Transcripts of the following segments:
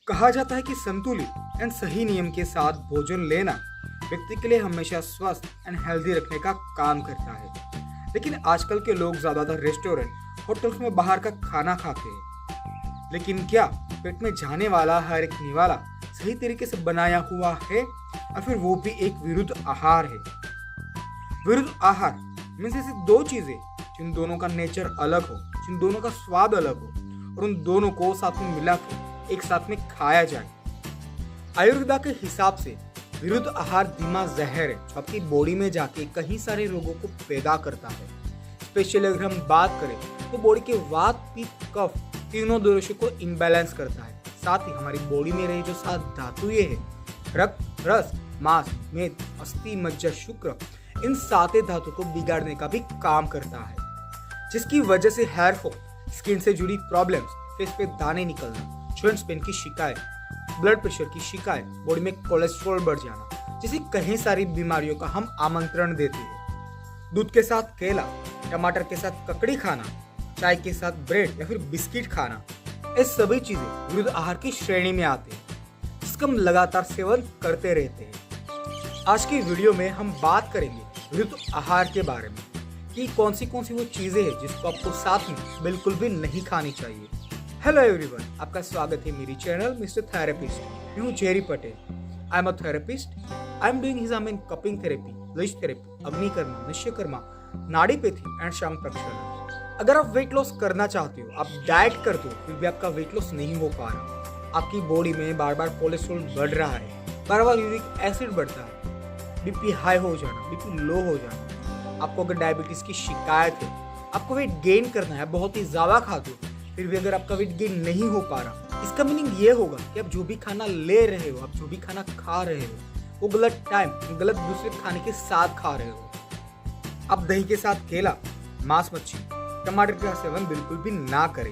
कहा जाता है कि संतुलित एंड सही नियम के साथ भोजन लेना व्यक्ति के लिए हमेशा स्वस्थ एंड हेल्दी रखने का काम करता है। लेकिन आजकल के लोग ज्यादातर रेस्टोरेंट होटल्स में बाहर का खाना खाते हैं। लेकिन क्या पेट में जाने वाला हर एक निवाला सही तरीके से बनाया हुआ है, या फिर वो भी एक विरुद्ध आहार है? विरुद्ध आहार मीन्स ऐसी दो चीजें जिन दोनों का नेचर अलग हो, जिन दोनों का स्वाद अलग हो और उन दोनों को साथ में मिला के एक साथ में खाया जाए। आयुर्वेदा के हिसाब से विरुद्ध आहार धीमा जहर है जो आपकी बॉडी में जाके कई सारे रोगों को पैदा करता है। स्पेशली अगर हम बात करें तो बॉडी के वात, पित्त, कफ तीनों दोषों को इम्बैलेंस करता है। साथ ही हमारी बॉडी में रही जो 7 धातुएं हैं, रक्त, रस, मांस, मेद, अस्थि, मज्जा, शुक्र, इन 7 धातु को बिगाड़ने का भी काम करता है, जिसकी वजह से हेयर फॉल, स्किन से जुड़ी प्रॉब्लम्स, फेस पे दाने निकलना, जॉइंट्स पेन की शिकायत, ब्लड प्रेशर की शिकायत, बॉडी में कोलेस्ट्रॉल बढ़ जाना जैसी कई सारी बीमारियों का हम आमंत्रण देते हैं। दूध के साथ केला, टमाटर के साथ ककड़ी खाना, चाय के साथ ब्रेड या फिर बिस्किट खाना, ये सभी चीजें विरुद्ध आहार की श्रेणी में आते हैं, जिसका हम लगातार सेवन करते रहते हैं। आज की वीडियो में हम बात करेंगे विरुद्ध आहार के बारे में कि कौन सी वो चीजें हैं जिसको आपको साथ में बिल्कुल भी नहीं खानी चाहिए। हेलो एवरीवन, आपका स्वागत है मेरी चैनल मिस्टर थेरेपिस्ट। मैं हूँ Jerry Patel. I am a therapist. I am doing हिजाम in cupping therapy, leech therapy, अग्निकर्मा, निश्चयकर्मा, नाड़ीपैथी एंड शांग प्रक्षालन। अगर आप वेट लॉस करना चाहते हो, आप डाइट करते हो, फिर भी आपका वेट लॉस नहीं हो पा रहा, आपकी बॉडी में बार बार कोलेस्ट्रॉल बढ़ रहा है, बार बार यूरिक एसिड बढ़ता है, बीपी हाई हो जाना, बीपी लो हो जाना, आपको अगर डायबिटीज की शिकायत है, आपको वेट गेन करना है, बहुत ही ज्यादा खाते हो, फिर भी अगर आपका वेट गेन नहीं हो पा रहा, इसका मीनिंग ये होगा कि आप जो भी खाना ले रहे हो, आप जो भी खाना खा रहे हो, वो गलत टाइम, गलत दूसरे खाने के साथ खा रहे हो। आप दही के साथ केला, मांस, मच्छी, टमाटर का सेवन बिल्कुल भी ना करें।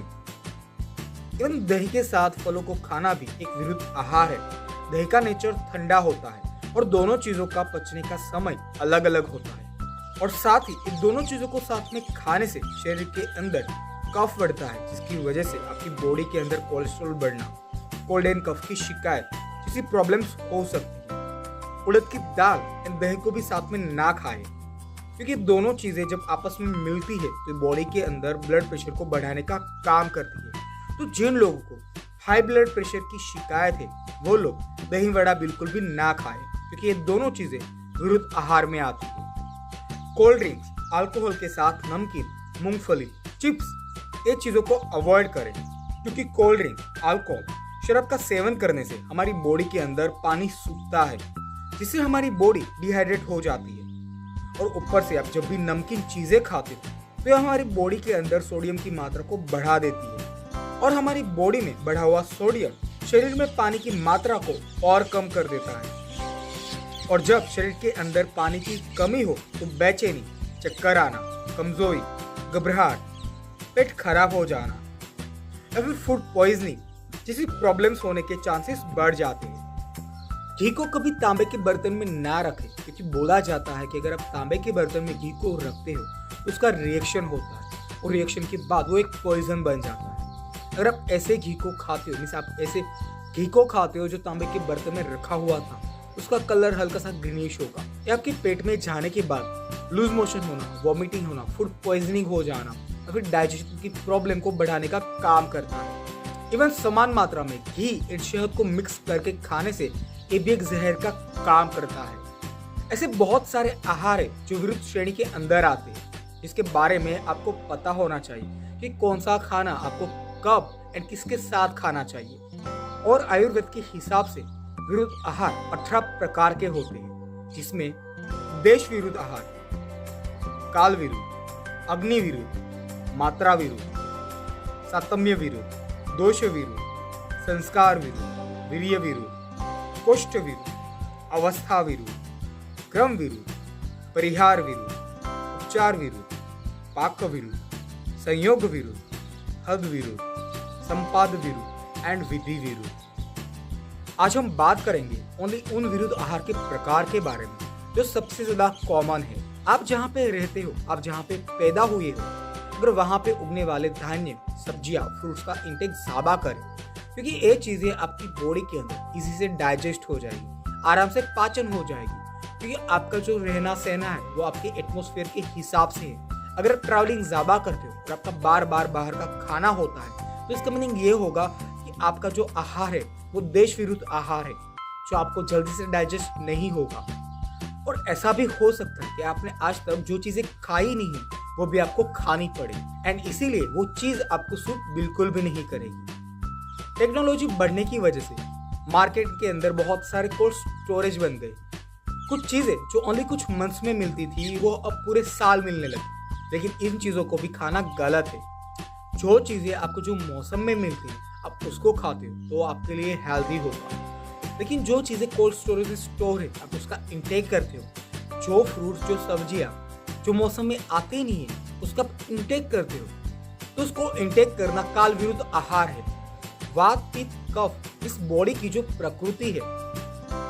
इवन दही के साथ फलों को खाना भी एक विरुद्ध आहार है। दही का नेचर ठंडा होता है और दोनों चीजों का पचने का समय अलग अलग होता है, और साथ ही इन दोनों चीजों को साथ में खाने से शरीर के अंदर कफ बढ़ता है, जिसकी वजह से आपकी बॉडी के अंदर कोलेस्ट्रॉल बढ़ना, कोल्ड एंड कफ की शिकायत जैसी प्रॉब्लम्स हो सकती है। उड़द की दाल एंड दही को भी साथ में ना खाएं, क्योंकि दोनों चीजें जब आपस में मिलती है तो बॉडी के अंदर ब्लड प्रेशर को बढ़ाने का काम करती है। तो जिन लोगों को हाई ब्लड प्रेशर की शिकायत है, वो लोग दही वड़ा बिल्कुल भी ना खाएं, क्योंकि ये दोनों चीजें विरुद्ध आहार में आती है। कोल्ड ड्रिंक्स, अल्कोहल के साथ नमकीन, मूंगफली, चिप्स, ये चीजों को अवॉइड करें, क्योंकि कोल्ड ड्रिंक, अल्कोहल, शराब का सेवन करने से हमारी बॉडी के अंदर पानी सूखता है, जिससे हमारी बॉडी डिहाइड्रेट हो जाती है। और ऊपर से आप जब भी नमकीन चीजें खाते हो तो यह हमारी बॉडी के अंदर सोडियम की मात्रा को बढ़ा देती है, और हमारी बॉडी में बढ़ा हुआ सोडियम शरीर में पानी की मात्रा को और कम कर देता है। और जब शरीर के अंदर पानी की कमी हो तो बेचैनी, चक्कर आना, कमजोरी, घबराहट, पेट खराब हो जाना या फिर फूड पॉइजनिंग जैसी प्रॉब्लम्स होने के चांसेस बढ़ जाते हैं। घी को कभी तांबे के बर्तन में ना रखें, क्योंकि बोला जाता है कि अगर आप तांबे के बर्तन में घी को रखते हो तो उसका रिएक्शन होता है, और रिएक्शन के बाद वो एक पॉइजन बन जाता है। अगर आप ऐसे घी को खाते हो, मीन्स आप ऐसे घी को खाते हो जो तांबे के बर्तन में रखा हुआ था, उसका कलर हल्का सा ग्रीनिश होगा, या आपके पेट में जाने के बाद लूज मोशन होना, वॉमिटिंग होना, फूड पॉइजनिंग हो जाना, या फिर डाइजेशन की प्रॉब्लम को बढ़ाने का काम करता है। इवन समान मात्रा में घी और शहद को मिक्स करके खाने से ये भी एक जहर का काम करता है। ऐसे बहुत सारे आहार है जो विरुद्ध श्रेणी के अंदर आते हैं, जिसके बारे में आपको पता होना चाहिए कि कौन सा खाना आपको कब एंड किसके साथ खाना चाहिए। और आयुर्वेद के हिसाब से विरुद्ध आहार 18 प्रकार के होते हैं, जिसमें देश विरुद्ध आहार, काल विरुद्ध, अग्नि विरुद्ध, मात्रा विरुद्ध, सातम्य विरुद्ध, दोष विरुद्ध, संस्कार विरुद्ध, वीर्य विरुद्ध, कोष्ठ विरुद्ध, अवस्था विरुद्ध, क्रम विरुद्ध, परिहार विरुद्ध, उपचार विरुद्ध, पाक विरुद्ध, संयोग विरुद्ध, हद विरुद्ध, संपाद विरुद्ध एंड विधि विरुद्ध। आज हम बात करेंगे ओनली उन विरुद्ध आहार के प्रकार के बारे में जो सबसे ज्यादा कॉमन है। आप जहाँ पे रहते हो, आप जहाँ पे पैदा हुए हो, अगर वहाँ पे उगने वाले धान्य, सब्जियां, फ्रूट्स का इंटेक ज्यादा करें, क्योंकि ये चीज़ें आपकी बॉडी के अंदर इजी से डाइजेस्ट हो जाएगी, आराम से पाचन हो जाएगी। क्योंकि आपका जो रहना सहना है वो आपके एटमॉस्फेयर के हिसाब से है। अगर आप ट्रैवलिंग ज़्यादा करते हो और आपका बार बार बाहर का खाना होता है, तो इसका मीनिंग ये होगा कि आपका जो आहार है वो देश विरुद्ध आहार है, जो आपको जल्दी से डाइजेस्ट नहीं होगा। और ऐसा भी हो सकता है कि आपने आज तक जो चीज़ें खाई नहीं है वो भी आपको खानी पड़े, एंड इसीलिए वो चीज़ आपको सूट बिल्कुल भी नहीं करेगी। टेक्नोलॉजी बढ़ने की वजह से मार्केट के अंदर बहुत सारे कोल्ड स्टोरेज बन गए। कुछ चीज़ें जो ओनली कुछ मंथ्स में मिलती थी वो अब पूरे साल मिलने लगी। लेकिन इन चीज़ों को भी खाना गलत है। जो चीज़ें आपको जो मौसम में मिलती हैं आप उसको खाते हो तो आपके लिए हेल्दी होगा। लेकिन जो चीज़ें कोल्ड स्टोरेज में स्टोर है आप उसका इंटेक करते हो, जो फ्रूट्स जो सब्जियां जो मौसम में आते नहीं है उसका इंटेक करते हो, तो उसको इंटेक करना काल विरुद्ध आहार है। वात पित्त कफ इस बॉडी की जो प्रकृति है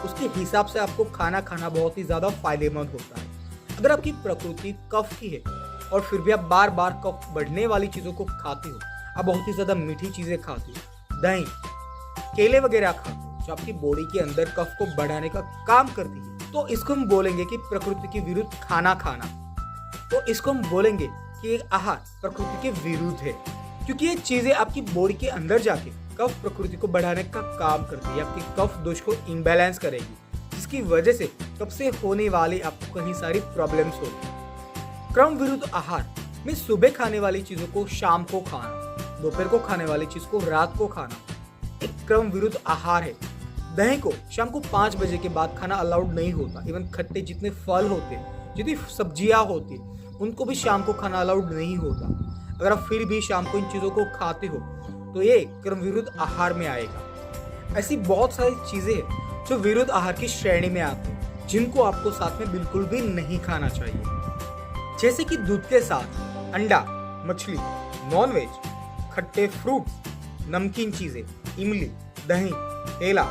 उसके हिसाब से आपको खाना खाना बहुत ही ज़्यादा फायदेमंद होता है। अगर आपकी प्रकृति कफ की है और फिर भी आप बार बार कफ बढ़ने वाली चीज़ों को खाते हो, आप बहुत ही ज़्यादा मीठी चीज़ें खाते हो, दही केले वगैरह खाते हो जो आपकी बॉडी के अंदर कफ को बढ़ाने का काम करती है, तो इसको हम बोलेंगे कि प्रकृति के विरुद्ध खाना खाना। तो इसको हम बोलेंगे कि एक आहार प्रकृति के विरुद्ध है, क्योंकि ये चीज़ें आपकी बॉडी के अंदर जाके कफ प्रकृति को बढ़ाने का काम करती है, आपकी कफ दोष को इम्बैलेंस करेगी, जिसकी वजह से कफ से होने वाली आपको कई सारी प्रॉब्लम्स होगी। क्रम विरुद्ध आहार में सुबह खाने वाली चीजों को शाम को खाना, दोपहर को खाने वाली चीज को रात को खाना एक क्रम विरुद्ध आहार है। दही को शाम को 5 बजे के बाद खाना अलाउड नहीं होता। इवन खट्टे जितने फल होते हैं, जितनी सब्जियां होती हैं, उनको भी शाम को खाना अलाउड नहीं होता। अगर आप फिर भी शाम को इन चीजों को खाते हो तो ये क्रम विरुद्ध आहार में आएगा। ऐसी बहुत सारी चीजें हैं जो विरुद्ध आहार की श्रेणी में आती हैं, जिनको आपको साथ में बिल्कुल भी नहीं खाना चाहिए। जैसे कि दूध के साथ अंडा, मछली, नॉनवेज, खट्टे फ्रूट्स, नमकीन चीजें, इमली, दही, केला,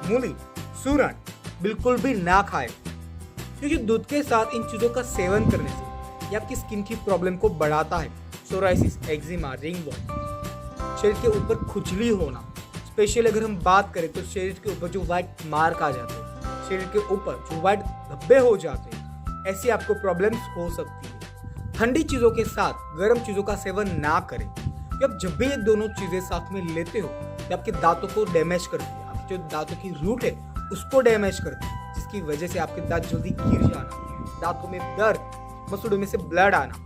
मूली, सूरन बिल्कुल भी ना खाएं, क्योंकि दूध के साथ इन चीजों का सेवन करने से ये आपकी स्किन की प्रॉब्लम को बढ़ाता है। सोराइसिस, एक्जिमा, रिंगवर्म, शरीर के ऊपर खुजली होना, स्पेशली अगर हम बात करें तो शरीर के ऊपर जो व्हाइट मार्क आ जाते हैं, शरीर के ऊपर जो व्हाइट धब्बे हो जाते हैं, ऐसी आपको प्रॉब्लम्स हो सकती है। ठंडी चीज़ों के साथ गर्म चीज़ों का सेवन ना करें, क्योंकि आप जब भी ये दोनों चीज़ें साथ में लेते हो तो आपके दांतों को डैमेज करती है, आपकी जो दांतों की रूट है उसको डैमेज करती है, जिसकी वजह से आपके दांत जल्दी गिर जाना, दांतों में दर्द, मसूड़ों में से ब्लड आना,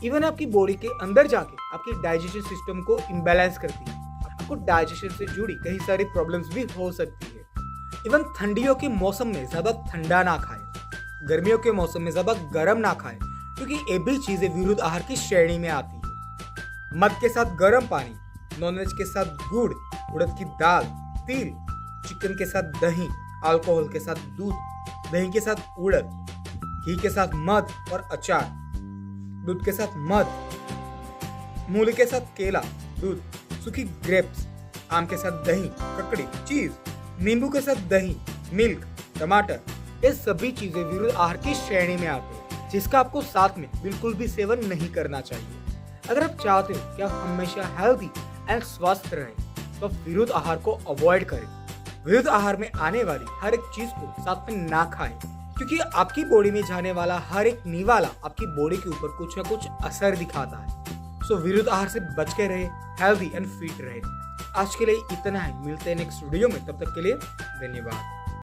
इवन आपकी बॉडी के अंदर जाके आपकी डाइजेशन सिस्टम को इम्बैलेंस करती है। आपको डाइजेशन से जुड़ी कई सारी प्रॉब्लम्स भी हो सकती है। इवन ठंडियों के मौसम में ज्यादा ठंडा ना खाएं, गर्मियों के मौसम में ज्यादा गर्म ना खाएं, क्योंकि ये भी चीजें विरुद्ध आहार की श्रेणी में आती है। मध के साथ गर्म पानी, नॉनवेज के साथ गुड़, उड़द की दाल, तिल, चिकन के साथ दही, अल्कोहल के साथ दूध, दही के साथ उड़द, घी के साथ मध और अचार, दूध के साथ मध, मूली के साथ केला, दूध, सूखी ग्रेप्स, आम के साथ दही, ककड़ी, चीज, नींबू के साथ दही, मिल्क, टमाटर, ये सभी चीजें विरुद्ध आहार की श्रेणी में आते हैं, जिसका आपको साथ में बिल्कुल भी सेवन नहीं करना चाहिए। अगर आप चाहते हो कि आप हमेशा हेल्दी एंड स्वस्थ रहें, तो आप विरुद्ध आहार को अवॉइड करें। विरुद्ध आहार में आने वाली हर एक चीज को साथ में ना खाएं, क्योंकि आपकी बॉडी में जाने वाला हर एक निवाला आपकी बॉडी के ऊपर कुछ ना कुछ असर दिखाता है। सो विरुद्ध आहार से बच के रहे, हेल्दी एंड फिट रहे। आज के लिए इतना है, मिलते हैं नेक्स्ट वीडियो में, तब तक के लिए धन्यवाद।